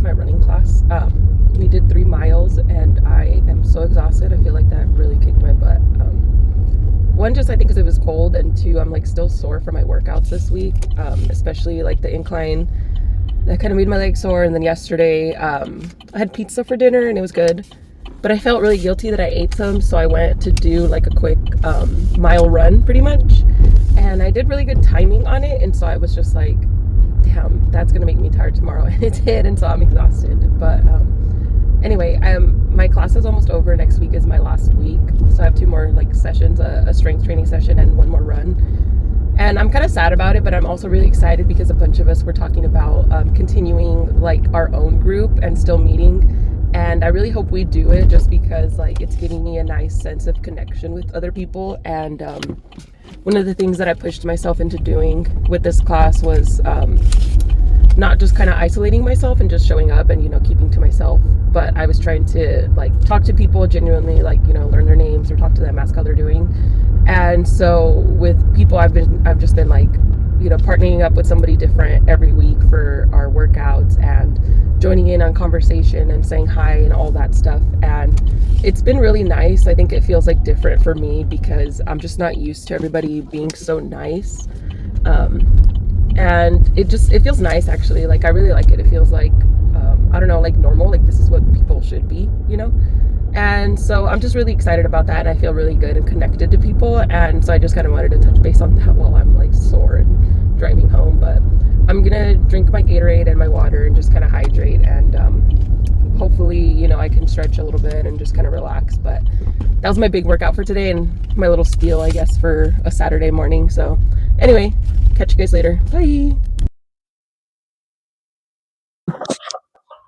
my running class. We did 3 miles and I am so exhausted. I feel like that really kicked my butt. One, just I think because it was cold, and two, I'm like still sore from my workouts this week, especially like the incline. That kind of made my legs sore. And then yesterday, I had pizza for dinner and it was good, but I felt really guilty that I ate some, so I went to do like a quick mile run pretty much, and I did really good timing on it, and so I was just like, damn, that's gonna make me tired tomorrow. And it did, and so I'm exhausted. But anyway, my class is almost over. Next week is my last week, so I have 2 more like sessions, a strength training session and 1 more run. And I'm kind of sad about it, but I'm also really excited because a bunch of us were talking about continuing like our own group and still meeting. And I really hope we do it, just because like it's giving me a nice sense of connection with other people. And one of the things that I pushed myself into doing with this class was not just kind of isolating myself and just showing up and, keeping to myself, but I was trying to like talk to people genuinely, like, learn their names or talk to them, ask how they're doing. And so with people, I've just been like, partnering up with somebody different every week for our workouts and joining in on conversation and saying hi and all that stuff. And it's been really nice. I think it feels like different for me because I'm just not used to everybody being so nice. And it feels nice, actually. Like, I really like it. It feels like, I don't know, like normal, like this is what people should be, And so I'm just really excited about that, and I feel really good and connected to people. And so I just kind of wanted to touch base on that while I'm like sore and driving home. But I'm gonna drink my Gatorade and my water and just kind of hydrate, and hopefully, I can stretch a little bit and just kind of relax. But that was my big workout for today and my little spiel, I guess, for a Saturday morning. So anyway, catch you guys later. Bye.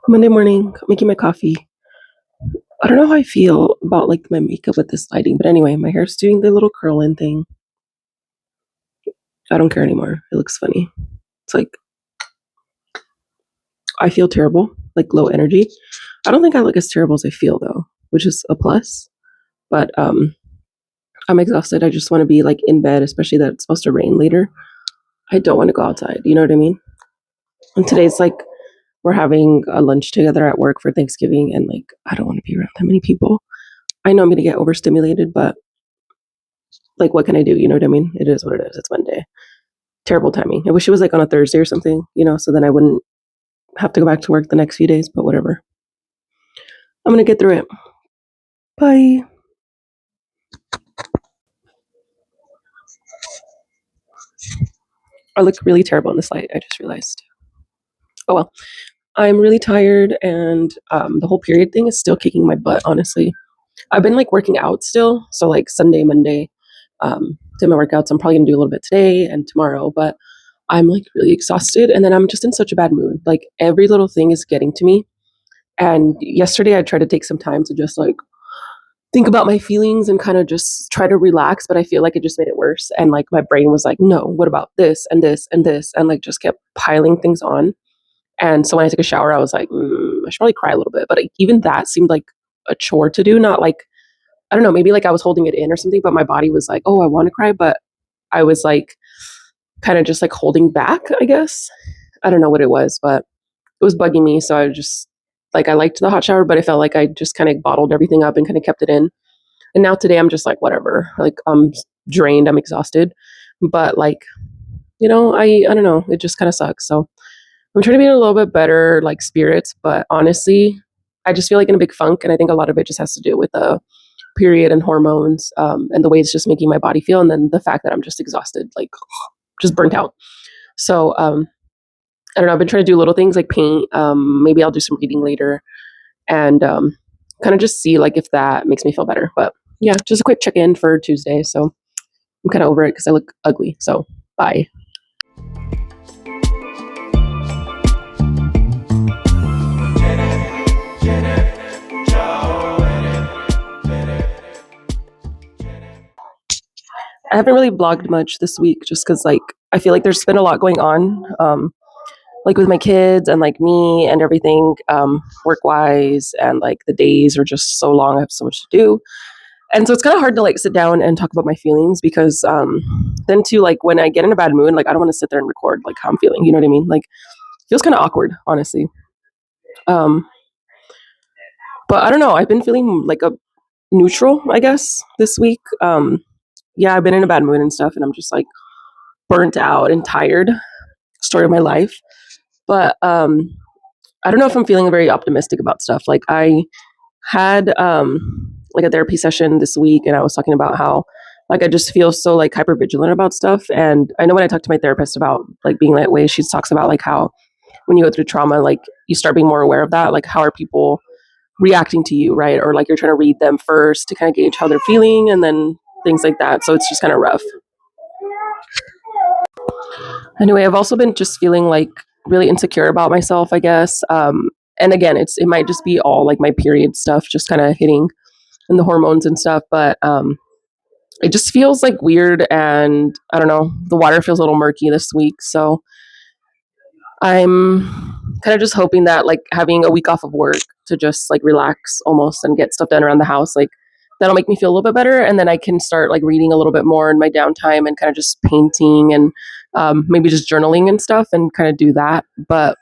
Monday morning, making my coffee. I don't know how I feel about like my makeup with this lighting, but anyway, my hair's doing the little curl in thing. I don't care anymore. It looks funny. It's like, I feel terrible, like low energy. I don't think I look as terrible as I feel though, which is a plus. But I'm exhausted. I just want to be like in bed, especially that it's supposed to rain later. I don't want to go outside. You know what I mean? And today's like, we're having a lunch together at work for Thanksgiving, and like, I don't want to be around that many people. I know I'm going to get overstimulated, but like, what can I do? You know what I mean? It is what it is. It's Monday. Terrible timing. I wish it was like on a Thursday or something, so then I wouldn't have to go back to work the next few days, but whatever. I'm going to get through it. Bye. I look really terrible in this light, I just realized. Oh well. I'm really tired, and the whole period thing is still kicking my butt, honestly. I've been like working out still, so like Sunday, Monday, did my workouts. I'm probably gonna do a little bit today and tomorrow, but I'm like really exhausted, and then I'm just in such a bad mood. Like, every little thing is getting to me. And yesterday I tried to take some time to just like think about my feelings and kind of just try to relax, but I feel like it just made it worse. And like my brain was like, no, what about this and this and this, and like just kept piling things on. And so when I took a shower, I was like, I should probably cry a little bit. But even that seemed like a chore to do. Not like, I don't know, maybe like I was holding it in or something, but my body was like, oh, I want to cry. But I was like kind of just like holding back, I guess. I don't know what it was, but it was bugging me. So I just like, I liked the hot shower, but I felt like I just kind of bottled everything up and kind of kept it in. And now today I'm just like, whatever, like I'm drained, I'm exhausted. But like, I don't know, it just kind of sucks. So I'm trying to be in a little bit better like spirits, but honestly, I just feel like in a big funk, and I think a lot of it just has to do with the period and hormones, and the way it's just making my body feel, and then the fact that I'm just exhausted, like just burnt out. So I don't know. I've been trying to do little things like paint. Maybe I'll do some reading later, and kind of just see like if that makes me feel better. But yeah, just a quick check in for Tuesday. So I'm kind of over it because I look ugly. So bye. I haven't really blogged much this week just because like I feel like there's been a lot going on, like with my kids and like me and everything, work wise, and like the days are just so long. I have so much to do, and so it's kind of hard to like sit down and talk about my feelings because then too, like when I get in a bad mood, like I don't want to sit there and record like how I'm feeling. You know what I mean? Like, it feels kind of awkward, honestly. Um, but I don't know. I've been feeling like a neutral, I guess, this week. Yeah, I've been in a bad mood and stuff, and I'm just like burnt out and tired. Story of my life. But I don't know if I'm feeling very optimistic about stuff. Like I had like a therapy session this week, and I was talking about how like I just feel so like hyper vigilant about stuff. And I know when I talk to my therapist about like being that way, she talks about like how when you go through trauma, like you start being more aware of that. Like how are people reacting to you, right? Or like you're trying to read them first to kind of gauge how they're feeling, and then things like that. So it's just kind of rough. Anyway, I've also been just feeling like really insecure about myself, I guess. And again, it might just be all like my period stuff, just kind of hitting and the hormones and stuff. But it just feels like weird, and I don't know. The water feels a little murky this week, so I'm kind of just hoping that like having a week off of work to just like relax almost and get stuff done around the house, like that'll make me feel a little bit better, and then I can start like reading a little bit more in my downtime and kind of just painting and maybe just journaling and stuff and kind of do that. But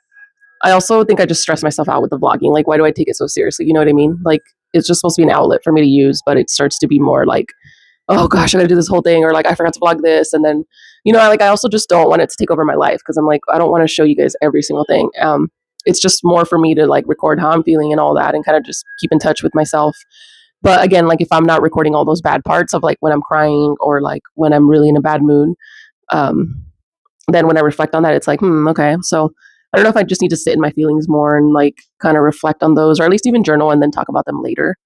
I also think I just stress myself out with the vlogging. Like, why do I take it so seriously? You know what I mean? Like, it's just supposed to be an outlet for me to use, but it starts to be more like, oh gosh, I gotta do this whole thing, or like I forgot to vlog this, and then I also just don't want it to take over my life because I'm like I don't want to show you guys every single thing. It's just more for me to like record how I'm feeling and all that, and kind of just keep in touch with myself. But again, like if I'm not recording all those bad parts of like when I'm crying or like when I'm really in a bad mood, um, then when I reflect on that, it's like, okay. So I don't know if I just need to sit in my feelings more and like kind of reflect on those, or at least even journal and then talk about them later,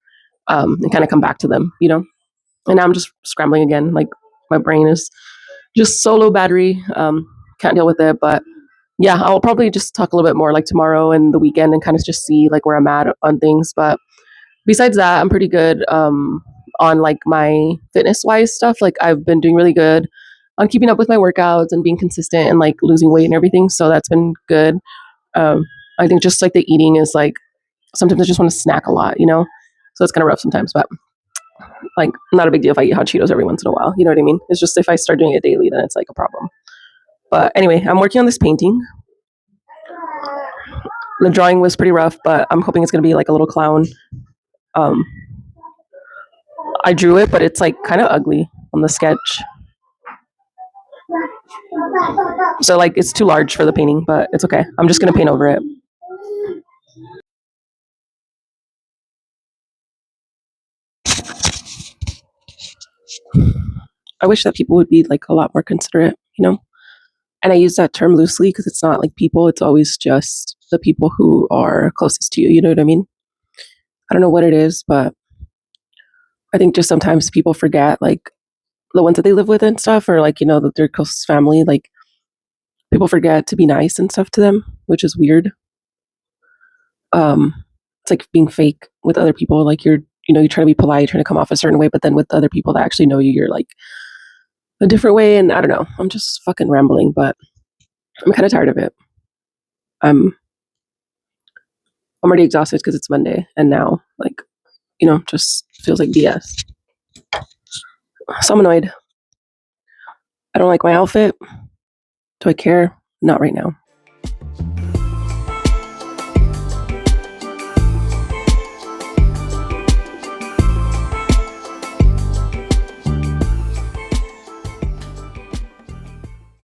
and kind of come back to them. And now I'm just scrambling again. Like my brain is just so low battery. Can't deal with it. But yeah, I'll probably just talk a little bit more like tomorrow and the weekend and kind of just see like where I'm at on things. But besides that, I'm pretty good on like my fitness wise stuff. Like I've been doing really good on keeping up with my workouts and being consistent and like losing weight and everything. So that's been good. Um, I think just like the eating is like sometimes I just want to snack a lot. So it's kind of rough sometimes, but like not a big deal if I eat hot Cheetos every once in a while. You know what I mean? It's just if I start doing it daily, then it's like a problem. But anyway, I'm working on this painting. The drawing was pretty rough, but I'm hoping it's gonna be like a little clown. Um, I drew it, but it's like kind of ugly on the sketch. So like it's too large for the painting, but it's okay. I'm just gonna paint over it. I wish that people would be like a lot more considerate. And I use that term loosely because it's not like people, it's always just the people who are closest to you. You know what I mean? I don't know what it is, but I think just sometimes people forget like the ones that they live with and stuff, or like, that their close family, like people forget to be nice and stuff to them, which is weird. Um, it's like being fake with other people. Like you're trying to be polite, trying to come off a certain way, but then with other people that actually know you, you're like a different way. And I don't know. I'm just fucking rambling, but I'm kind of tired of it. I'm I'm already exhausted because it's Monday, and now like just feels like BS. So I'm annoyed. I don't like my outfit. Do I care? Not right now.